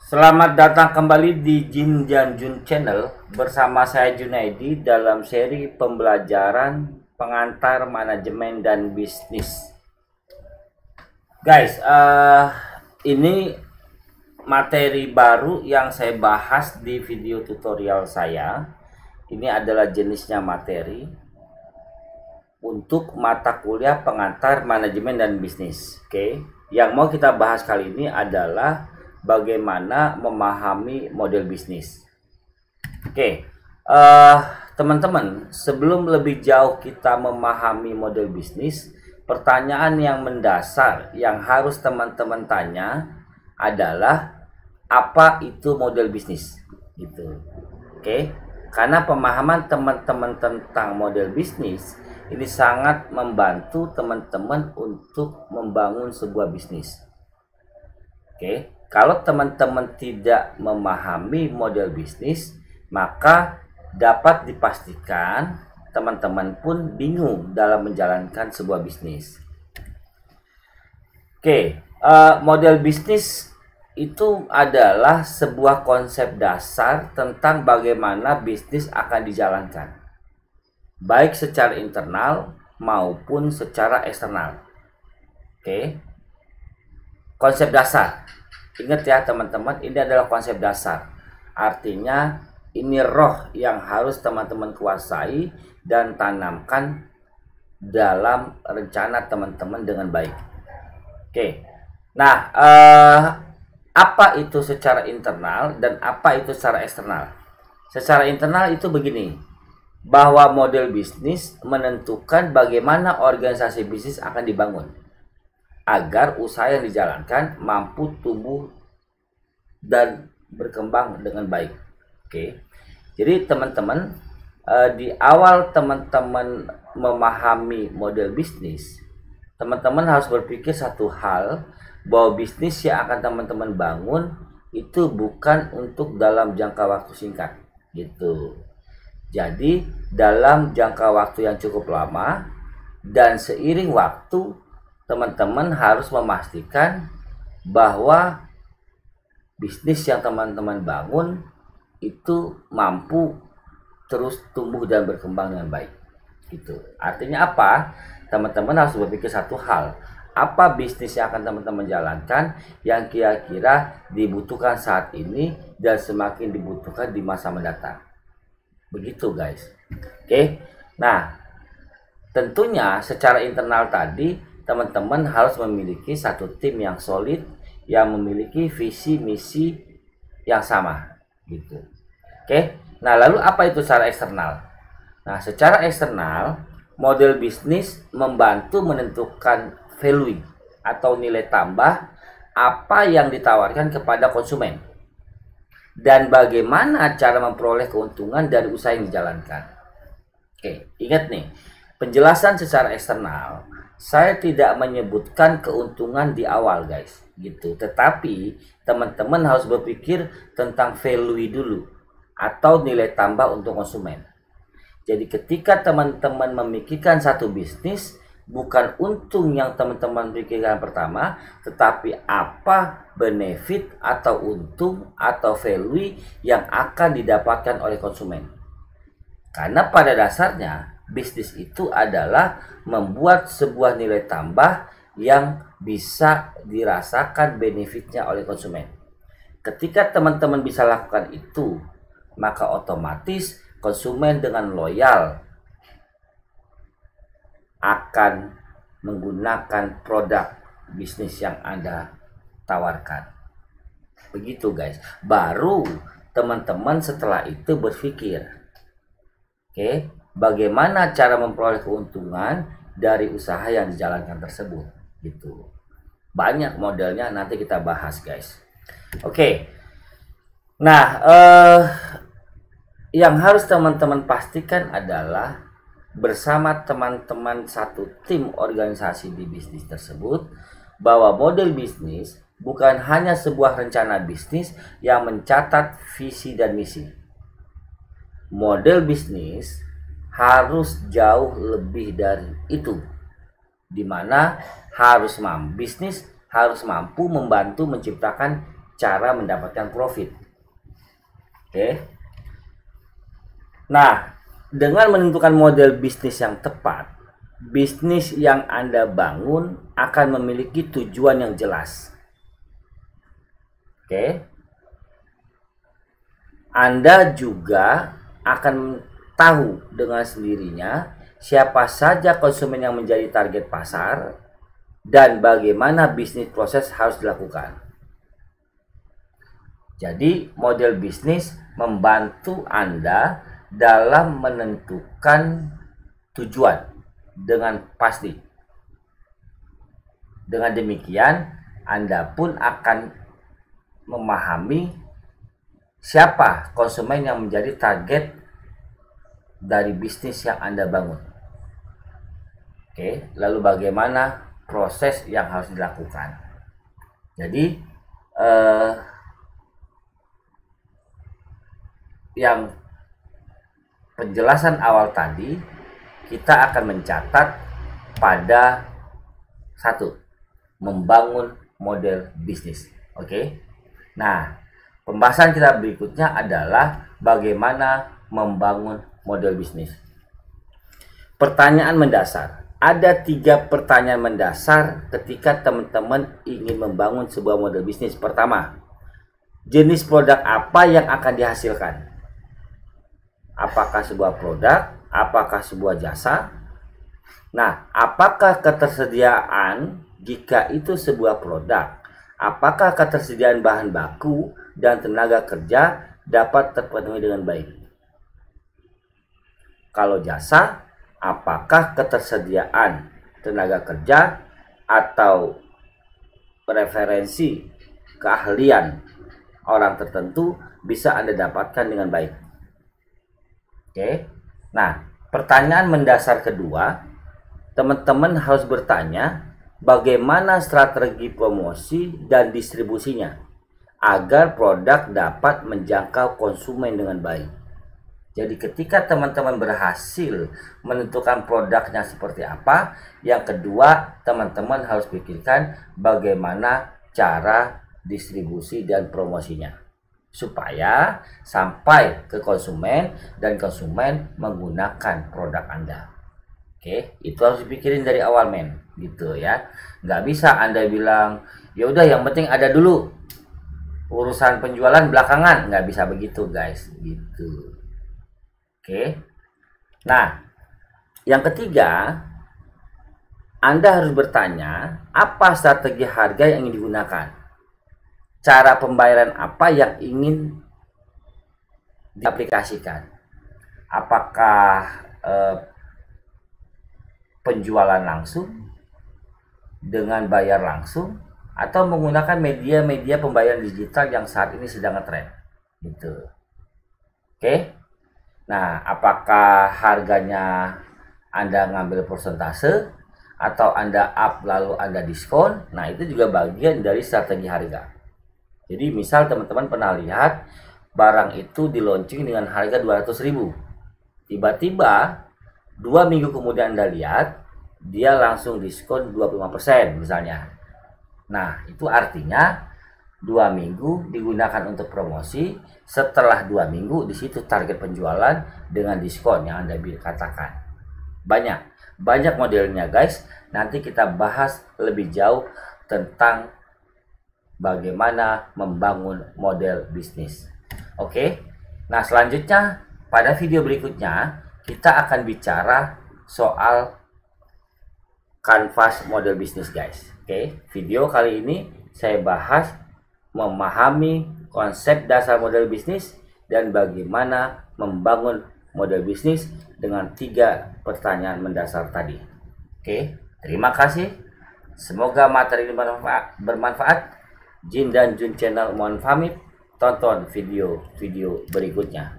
Selamat datang kembali di Jin dan Jun Channel bersama saya Junaidi dalam seri pembelajaran pengantar manajemen dan bisnis. Guys, ini materi baru yang saya bahas di video tutorial saya. Ini adalah jenisnya materi untuk mata kuliah pengantar manajemen dan bisnis. Oke, yang mau kita bahas kali ini adalah bagaimana memahami model bisnis. Oke, teman-teman, sebelum lebih jauh kita memahami model bisnis, pertanyaan yang mendasar yang harus teman-teman tanya adalah apa itu model bisnis, gitu. Oke, karena pemahaman teman-teman tentang model bisnis ini sangat membantu teman-teman untuk membangun sebuah bisnis. Oke, kalau teman-teman tidak memahami model bisnis, maka dapat dipastikan teman-teman pun bingung dalam menjalankan sebuah bisnis. Oke, model bisnis itu adalah sebuah konsep dasar tentang bagaimana bisnis akan dijalankan, baik secara internal maupun secara eksternal. Oke, konsep dasar. Ingat ya teman-teman, ini adalah konsep dasar. Artinya ini roh yang harus teman-teman kuasai dan tanamkan dalam rencana teman-teman dengan baik. Oke. Nah, apa itu secara internal dan apa itu secara eksternal? Secara internal itu begini, bahwa model bisnis menentukan bagaimana organisasi bisnis akan dibangun agar usaha yang dijalankan mampu tumbuh dan berkembang dengan baik. Oke, jadi teman-teman, di awal teman-teman memahami model bisnis, teman-teman harus berpikir satu hal, bahwa bisnis yang akan teman-teman bangun itu bukan untuk dalam jangka waktu singkat, gitu. Jadi dalam jangka waktu yang cukup lama dan seiring waktu, teman-teman harus memastikan bahwa bisnis yang teman-teman bangun itu mampu terus tumbuh dan berkembang dengan baik. Gitu. Artinya apa? Teman-teman harus berpikir satu hal. Apa bisnis yang akan teman-teman jalankan yang kira-kira dibutuhkan saat ini dan semakin dibutuhkan di masa mendatang. Begitu guys. Oke. Nah, tentunya secara internal tadi teman-teman harus memiliki satu tim yang solid yang memiliki visi misi yang sama, gitu. Oke. Nah, lalu apa itu secara eksternal? Nah, secara eksternal, model bisnis membantu menentukan value atau nilai tambah apa yang ditawarkan kepada konsumen dan bagaimana cara memperoleh keuntungan dari usaha yang dijalankan. Oke, ingat nih, penjelasan secara eksternal saya tidak menyebutkan keuntungan di awal guys, gitu. Tetapi teman-teman harus berpikir tentang value dulu atau nilai tambah untuk konsumen. Jadi ketika teman-teman memikirkan satu bisnis, bukan untung yang teman-teman pikirkan pertama, tetapi apa benefit atau untung atau value yang akan didapatkan oleh konsumen. Karena pada dasarnya bisnis itu adalah membuat sebuah nilai tambah yang bisa dirasakan benefitnya oleh konsumen. Ketika teman-teman bisa lakukan itu, maka otomatis konsumen dengan loyal akan menggunakan produk bisnis yang Anda tawarkan. Begitu guys. Baru teman-teman setelah itu berpikir, oke, bagaimana cara memperoleh keuntungan dari usaha yang dijalankan tersebut, gitu. Banyak modelnya, nanti kita bahas guys. Oke. Nah, yang harus teman-teman pastikan adalah bersama teman-teman satu tim organisasi di bisnis tersebut, bahwa model bisnis bukan hanya sebuah rencana bisnis yang mencatat visi dan misi. Model bisnis harus jauh lebih dari itu, dimana bisnis harus mampu membantu menciptakan cara mendapatkan profit. Oke. Nah, dengan menentukan model bisnis yang tepat, bisnis yang Anda bangun akan memiliki tujuan yang jelas. Oke. Anda juga akan tahu dengan sendirinya siapa saja konsumen yang menjadi target pasar dan bagaimana bisnis proses harus dilakukan. Jadi, model bisnis membantu Anda dalam menentukan tujuan dengan pasti. Dengan demikian, Anda pun akan memahami siapa konsumen yang menjadi target dari bisnis yang Anda bangun. Oke, lalu bagaimana proses yang harus dilakukan. Jadi, yang penjelasan awal tadi kita akan mencatat pada 1, membangun model bisnis. Oke. Nah, pembahasan kita berikutnya adalah bagaimana membangun model bisnis. Pertanyaan mendasar. Ada 3 pertanyaan mendasar ketika teman-teman ingin membangun sebuah model bisnis. Pertama, jenis produk apa yang akan dihasilkan? Apakah sebuah produk? Apakah sebuah jasa? Nah, apakah ketersediaan jika itu sebuah produk? Apakah ketersediaan bahan baku dan tenaga kerja dapat terpenuhi dengan baik? Kalau jasa, apakah ketersediaan tenaga kerja atau preferensi keahlian orang tertentu bisa Anda dapatkan dengan baik? Oke. Nah, pertanyaan mendasar kedua, teman-teman harus bertanya bagaimana strategi promosi dan distribusinya agar produk dapat menjangkau konsumen dengan baik. Jadi ketika teman-teman berhasil menentukan produknya seperti apa, yang kedua teman-teman harus pikirkan bagaimana cara distribusi dan promosinya supaya sampai ke konsumen dan konsumen menggunakan produk Anda. Oke, itu harus dipikirin dari awal men, gitu ya. Nggak bisa Anda bilang, ya udah yang penting ada dulu, urusan penjualan belakangan. Nggak bisa begitu guys, gitu. Oke. Nah, yang ketiga, Anda harus bertanya apa strategi harga yang ingin digunakan. Cara pembayaran apa yang ingin diaplikasikan? Apakah penjualan langsung dengan bayar langsung atau menggunakan media-media pembayaran digital yang saat ini sedang ngetren? Gitu. Oke. Nah, apakah harganya Anda ngambil persentase atau Anda up lalu Anda diskon? Nah, itu juga bagian dari strategi harga. Jadi misal teman-teman pernah lihat barang itu di launching dengan harga 200.000. Tiba-tiba 2 minggu kemudian Anda lihat dia langsung diskon 25% misalnya. Nah, itu artinya 2 minggu digunakan untuk promosi. Setelah 2 minggu di situ target penjualan dengan diskon yang Anda katakan. Banyak modelnya guys. Nanti kita bahas lebih jauh tentang bagaimana membangun model bisnis. Oke. Nah, selanjutnya pada video berikutnya kita akan bicara soal kanvas model bisnis guys. Oke. Video kali ini saya bahas memahami konsep dasar model bisnis dan bagaimana membangun model bisnis dengan 3 pertanyaan mendasar tadi. Oke. Terima kasih. Semoga materi ini bermanfaat. Jin dan Jun Channel mohon pamit, tonton video-video berikutnya.